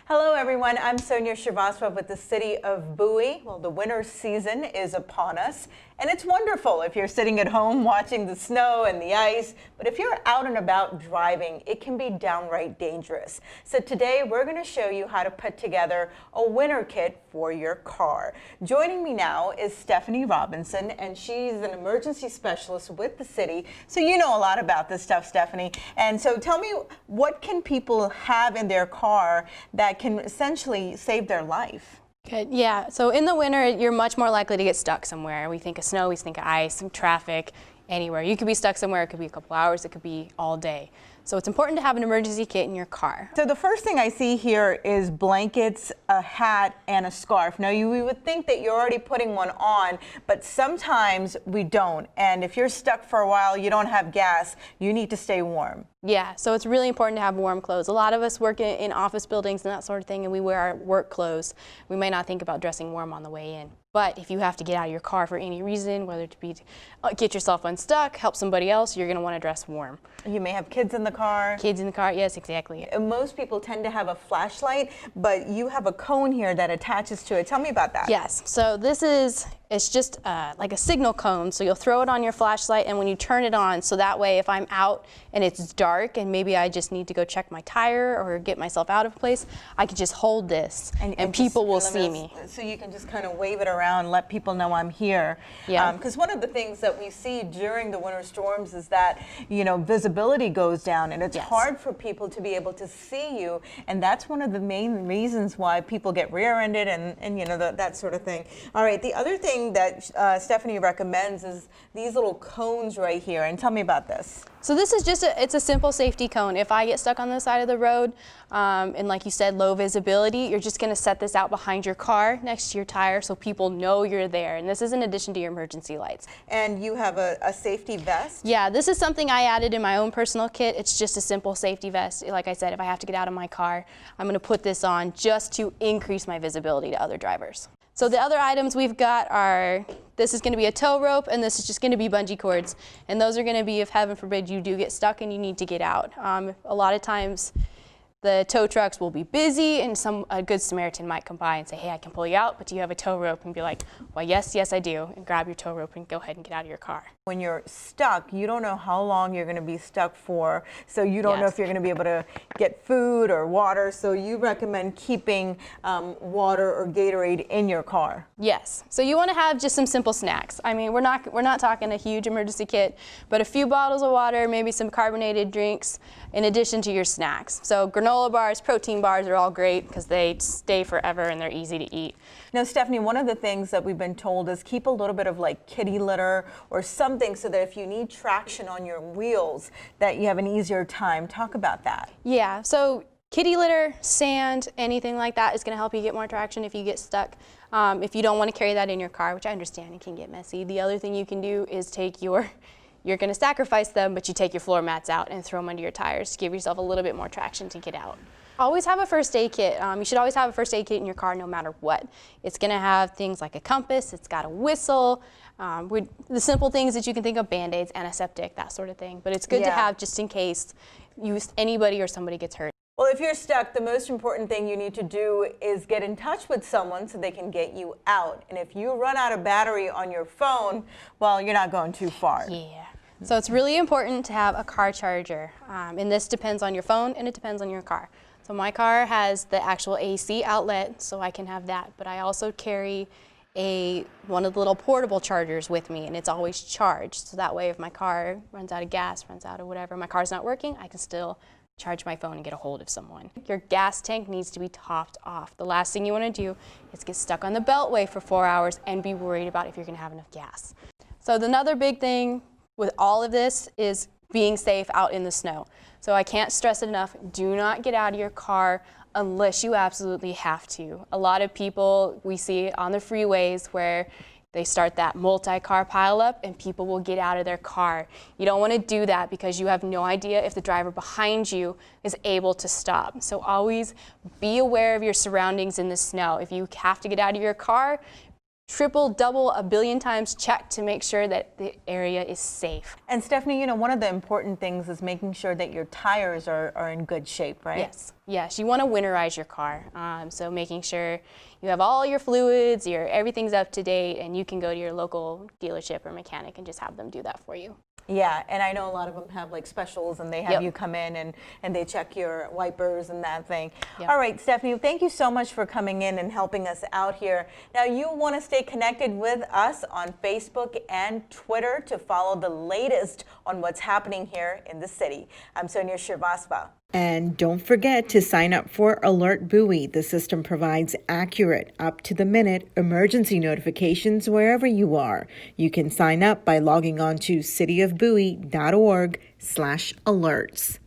Hello everyone, I'm Sonia Shrivastava with the city of Bowie. Well, the winter season is upon us, and it's wonderful if you're sitting at home watching the snow and the ice, but if you're out and about driving, it can be downright dangerous. So today we're going to show you how to put together a winter kit for your car. Joining me now is Stephanie Robinson, and she's an emergency specialist with the city, so you know a lot about this stuff, Stephanie. And so tell me, what can people have in their car that can essentially save their life? Good. Yeah. So in the winter, you're much more likely to get stuck somewhere. We think of snow, we think of ice, some traffic, anywhere. You could be stuck somewhere. It could be a couple hours. It could be all day. So it's important to have an emergency kit in your car. So the first thing I see here is blankets, a hat, and a scarf. Now we would think that you're already putting one on, but sometimes we don't. And if you're stuck for a while, you don't have gas, you need to stay warm. Yeah, so it's really important to have warm clothes. A lot of us work in office buildings and that sort of thing, and we wear our work clothes. We may not think about dressing warm on the way in. But if you have to get out of your car for any reason, whether it be to get yourself unstuck, help somebody else, you're going to want to dress warm. You may have kids in the car. Kids in the car, yes, exactly. Most people tend to have a flashlight, but you have a cone here that attaches to it. Tell me about that. Yes, so it's just like a signal cone, so you'll throw it on your flashlight, and when you turn it on, so that way if I'm out and it's dark and maybe I just need to go check my tire or get myself out of a place, I can just hold this and people will see me. So you can just kind of wave it around, let people know I'm here. Yeah. Because one of the things that we see during the winter storms is that, you know, visibility goes down, and it's hard for people to be able to see you, and that's one of the main reasons why people get rear-ended and you know, that sort of thing. All right, the other thing that Stephanie recommends is these little cones right here, and tell me about this. So this is just it's a simple safety cone. If I get stuck on the side of the road, and like you said, low visibility, you're just going to set this out behind your car next to your tire so people know you're there. And this is in addition to your emergency lights. And you have a safety vest? Yeah, this is something I added in my own personal kit. It's just a simple safety vest. Like I said, if I have to get out of my car, I'm going to put this on just to increase my visibility to other drivers. So the other items we've got are, this is going to be a tow rope, and this is just going to be bungee cords. And those are going to be if, heaven forbid, you do get stuck and you need to get out. A lot of times the tow trucks will be busy, and a good Samaritan might come by and say, hey, I can pull you out, but do you have a tow rope? And be like, well, yes, I do. And grab your tow rope and go ahead and get out of your car. When you're stuck, you don't know how long you're going to be stuck for, so you don't know if you're going to be able to get food or water, so you recommend keeping water or Gatorade in your car. Yes, so you want to have just some simple snacks. I mean, we're not talking a huge emergency kit, but a few bottles of water, maybe some carbonated drinks, in addition to your snacks. So granola bars, protein bars are all great because they stay forever and they're easy to eat. Now, Stephanie, one of the things that we've been told is keep a little bit of like kitty litter or something so that if you need traction on your wheels, that you have an easier time. Talk about that. Yeah, so kitty litter, sand, anything like that is going to help you get more traction if you get stuck. If you don't want to carry that in your car, which I understand it can get messy, the other thing you can do is take you're going to sacrifice them, but you take your floor mats out and throw them under your tires to give yourself a little bit more traction to get out. Always have a first aid kit. You should always have a first aid kit in your car no matter what. It's going to have things like a compass, it's got a whistle, the simple things that you can think of, Band-Aids, antiseptic, that sort of thing. But it's good to have just in case anybody or somebody gets hurt. Well, if you're stuck, the most important thing you need to do is get in touch with someone so they can get you out. And if you run out of battery on your phone, well, you're not going too far. Yeah. So it's really important to have a car charger. And this depends on your phone and it depends on your car. So my car has the actual AC outlet, so I can have that. But I also carry one of the little portable chargers with me, and it's always charged. So that way if my car runs out of gas, runs out of whatever, my car's not working, I can still charge my phone and get a hold of someone. Your gas tank needs to be topped off. The last thing you want to do is get stuck on the beltway for 4 hours and be worried about if you're going to have enough gas. So another big thing with all of this is being safe out in the snow. So I can't stress it enough, do not get out of your car unless you absolutely have to. A lot of people we see on the freeways where they start that multi-car pileup and people will get out of their car. You don't want to do that because you have no idea if the driver behind you is able to stop. So always be aware of your surroundings in the snow. If you have to get out of your car, triple, double, a billion times check to make sure that the area is safe. And Stephanie, you know, one of the important things is making sure that your tires are in good shape, right? Yes, yes. You want to winterize your car. So making sure you have all your fluids, everything's up to date, and you can go to your local dealership or mechanic and just have them do that for you. Yeah, and I know a lot of them have like specials and they have Yep. you come in and they check your wipers and that thing. Yep. All right, Stephanie, thank you so much for coming in and helping us out here. Now, you want to stay connected with us on Facebook and Twitter to follow the latest on what's happening here in the city. I'm Sonia Srivastava. And don't forget to sign up for Alert Bowie. The system provides accurate, up-to-the-minute emergency notifications wherever you are. You can sign up by logging on to cityofbowie.org/alerts.